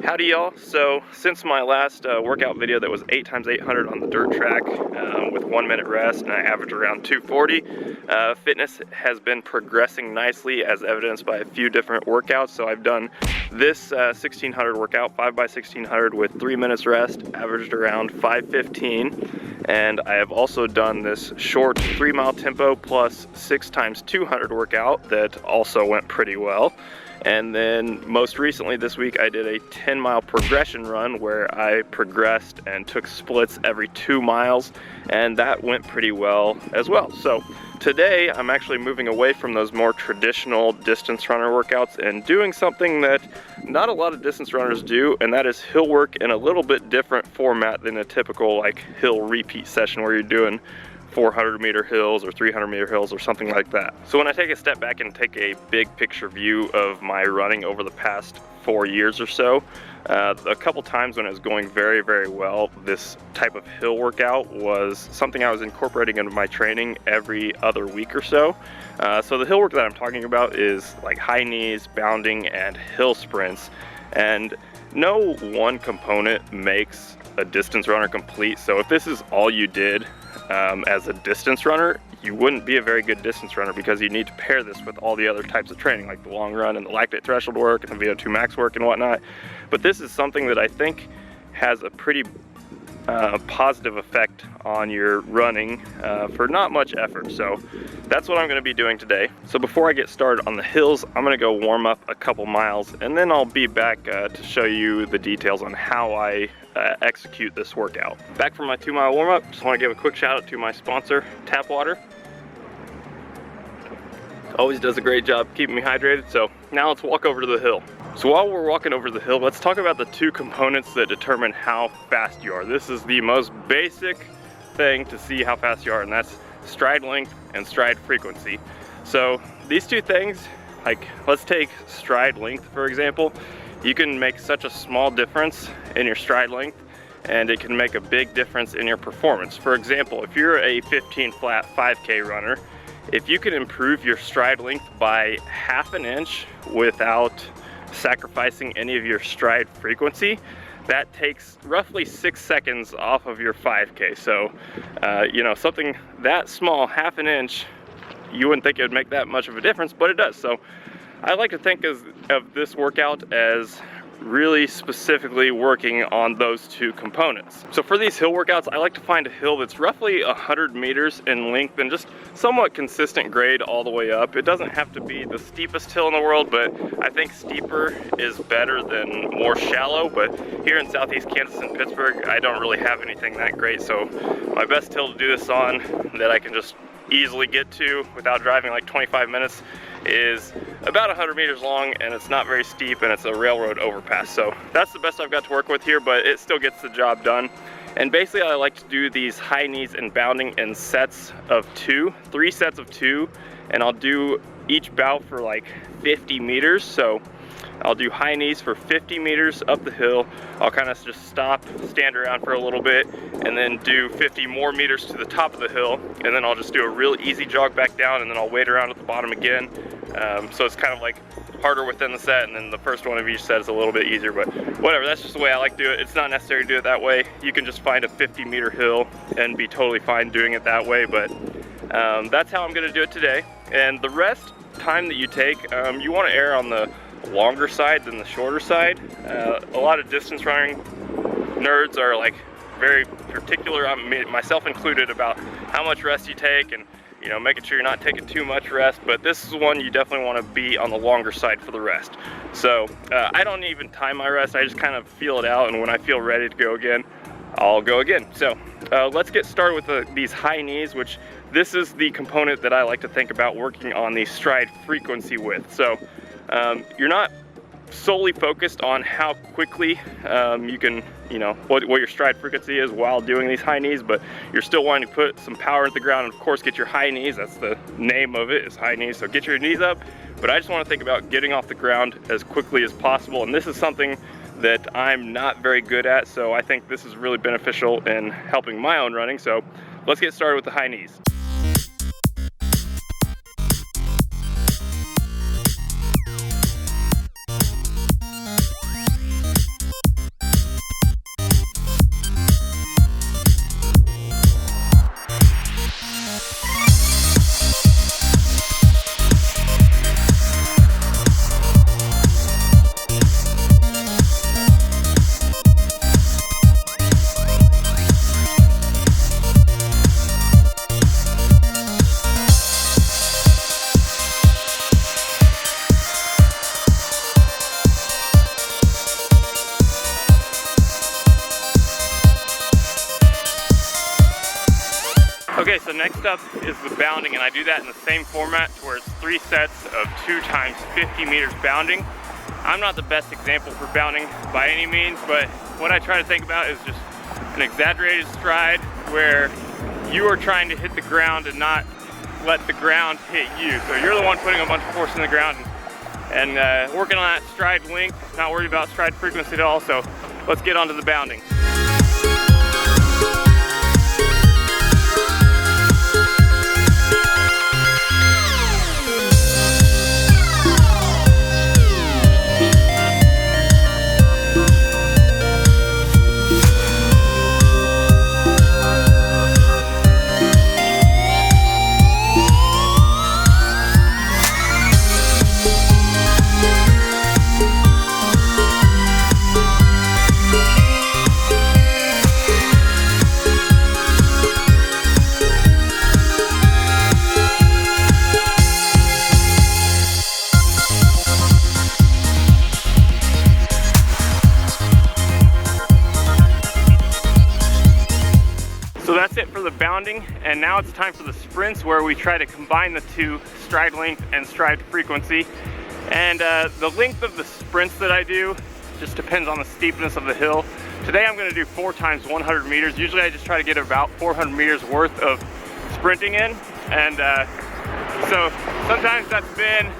Howdy y'all. So since my last workout video that was 8x800 on the dirt track with 1 minute rest and I averaged around 240, fitness has been progressing nicely as evidenced by a few different workouts. So I've done this 1600 workout, 5x1600 with 3 minutes rest, averaged around 515. And I have also done this short 3 mile tempo plus 6x200 workout that also went pretty well. And then most recently this week I did a 10-mile progression run where I progressed and took splits every 2 miles, and that went pretty well as well. So today I'm actually moving away from those more traditional distance runner workouts and doing something that not a lot of distance runners do, and that is hill work in a little bit different format than a typical like hill repeat session where you're doing 400-meter hills or 300-meter hills or something like that. So when I take a step back and take a big picture view of my running over the past 4 years or so, a couple times when it was going very, very well, this type of hill workout was something I was incorporating into my training every other week or so. So the hill work that I'm talking about is like high knees, bounding, and hill sprints. And no one component makes a distance runner complete. So if this is all you did as a distance runner, you wouldn't be a very good distance runner because you need to pair this with all the other types of training like the long run and the lactate threshold work and the VO2 max work and whatnot. But this is something that I think has a pretty positive effect on your running for not much effort. So that's what I'm going to be doing today. So before I get started on the hills, I'm going to go warm up a couple miles and then I'll be back to show you the details on how I execute this workout. Back from my 2 mile warm up, just want to give a quick shout out to my sponsor, Tap Water. Always does a great job keeping me hydrated. So now let's walk over to the hill. So while we're walking over the hill, let's talk about the two components that determine how fast you are. This is the most basic thing to see how fast you are, and that's stride length and stride frequency. So these two things, like let's take stride length for example. You can make such a small difference in your stride length and it can make a big difference in your performance. For example, if you're a 15 flat 5K runner, if you can improve your stride length by ½ an inch without sacrificing any of your stride frequency, that takes roughly 6 seconds off of your 5K. So, you know, something that small, ½ an inch, you wouldn't think it would make that much of a difference, but it does. So I like to think of this workout as really specifically working on those two components. So for these hill workouts, I like to find a hill that's roughly 100 meters in length and just somewhat consistent grade all the way up. It doesn't have to be the steepest hill in the world, but I think steeper is better than more shallow. But here in Southeast Kansas and Pittsburgh, I don't really have anything that great. So my best hill to do this on that I can just easily get to without driving like 25 minutes is about 100 meters long, and it's not very steep, and it's a railroad overpass. So that's the best I've got to work with here, but it still gets the job done. And basically I like to do these high knees and bounding in sets of 2, 3 sets of 2, and I'll do each bout for like 50 meters. So I'll do high knees for 50 meters up the hill. I'll kind of just stop, stand around for a little bit, and then do 50 more meters to the top of the hill. And then I'll just do a real easy jog back down, and then I'll wait around at the bottom again. So it's kind of like harder within the set, and then the first one of each set is a little bit easier, but whatever, that's just the way I like to do it. It's not necessary to do it that way. You can just find a 50-meter hill and be totally fine doing it that way, but that's how I'm gonna do it today. And the rest time that you take, you wanna err on the longer side than the shorter side. A lot of distance running nerds are like very particular, myself included, about how much rest you take and, you know, making sure you're not taking too much rest, but this is one you definitely want to be on the longer side for the rest. So I don't even time my rest, I just kind of feel it out, and when I feel ready to go again, I'll go again. So let's get started with these high knees, which this is the component that I like to think about working on the stride frequency with. So you're not solely focused on how quickly you can, you know, what your stride frequency is while doing these high knees, but you're still wanting to put some power into the ground and of course get your high knees. That's the name of it, is high knees. So get your knees up, but I just want to think about getting off the ground as quickly as possible, and this is something that I'm not very good at, so I think this is really beneficial in helping my own running. So let's get started with the high knees. Okay, so next up is the bounding, and I do that in the same format where it's 3 sets of 2 times 50 meters bounding. I'm not the best example for bounding by any means, but what I try to think about is just an exaggerated stride where you are trying to hit the ground and not let the ground hit you. So you're the one putting a bunch of force in the ground and working on that stride length, not worried about stride frequency at all. So let's get on to the bounding. So that's it for the bounding, and now it's time for the sprints where we try to combine the 2, stride length and stride frequency. And the length of the sprints that I do just depends on the steepness of the hill. Today I'm going to do 4 times 100 meters. Usually I just try to get about 400 meters worth of sprinting in, and so sometimes that's been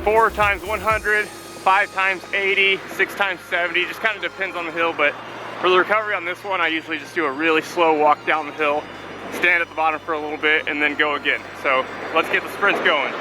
4 times 100, 5 times 80, 6 times 70, just kind of depends on the hill. But for the recovery on this one, I usually just do a really slow walk down the hill, stand at the bottom for a little bit, and then go again. So let's get the sprints going.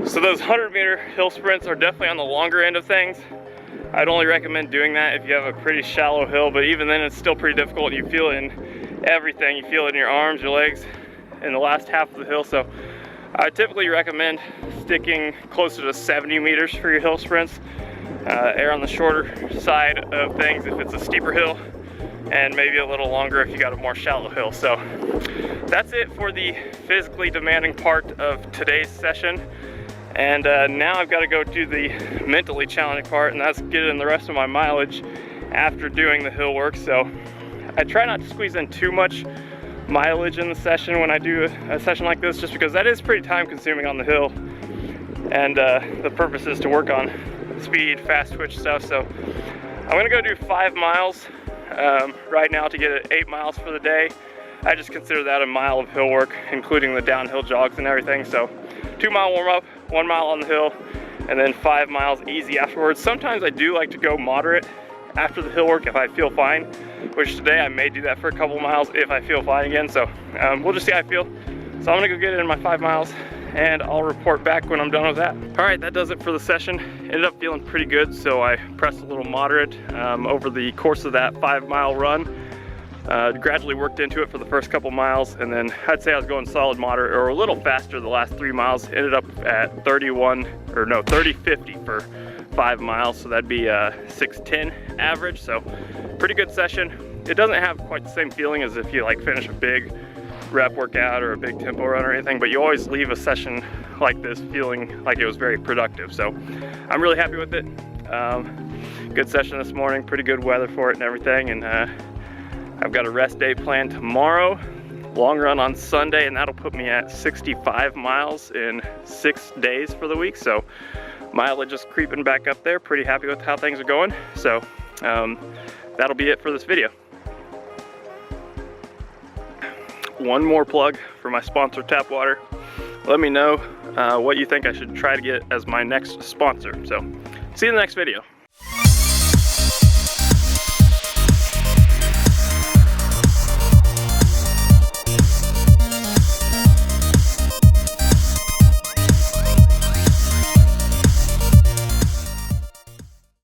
So those 100-meter hill sprints are definitely on the longer end of things. I'd only recommend doing that if you have a pretty shallow hill, but even then it's still pretty difficult. You feel it in everything. You feel it in your arms, your legs, in the last half of the hill. So I typically recommend sticking closer to 70 meters for your hill sprints. Err on the shorter side of things if it's a steeper hill, and maybe a little longer if you got a more shallow hill. So that's it for the physically demanding part of today's session. And now I've got to go do the mentally challenging part, and that's getting the rest of my mileage after doing the hill work. So I try not to squeeze in too much mileage in the session when I do a session like this, just because that is pretty time consuming on the hill. And the purpose is to work on speed, fast twitch stuff. So I'm gonna go do 5 miles right now to get it 8 miles for the day. I just consider that a mile of hill work, including the downhill jogs and everything. So 2-mile warm up, 1 mile on the hill, and then 5 miles easy afterwards. Sometimes I do like to go moderate after the hill work if I feel fine, which today I may do that for a couple miles if I feel fine again. So we'll just see how I feel. So I'm gonna go get in my 5 miles and I'll report back when I'm done with that. All right, that does it for the session. Ended up feeling pretty good, so I pressed a little moderate over the course of that 5-mile run. Gradually worked into it for the first couple miles, and then I'd say I was going solid moderate or a little faster the last 3 miles. Ended up at 30-50 for 5 miles, so that'd be a 6:10 average. So pretty good session. It doesn't have quite the same feeling as if you like finish a big rep workout or a big tempo run or anything, but you always leave a session like this feeling like it was very productive. So I'm really happy with it. Good session this morning, pretty good weather for it and everything, and I've got a rest day planned tomorrow, long run on Sunday, and that'll put me at 65 miles in 6 days for the week. So mileage is creeping back up there. Pretty happy with how things are going. So that'll be it for this video. One more plug for my sponsor, Tap Water. let me know what you think I should try to get as my next sponsor. So see you in the next video.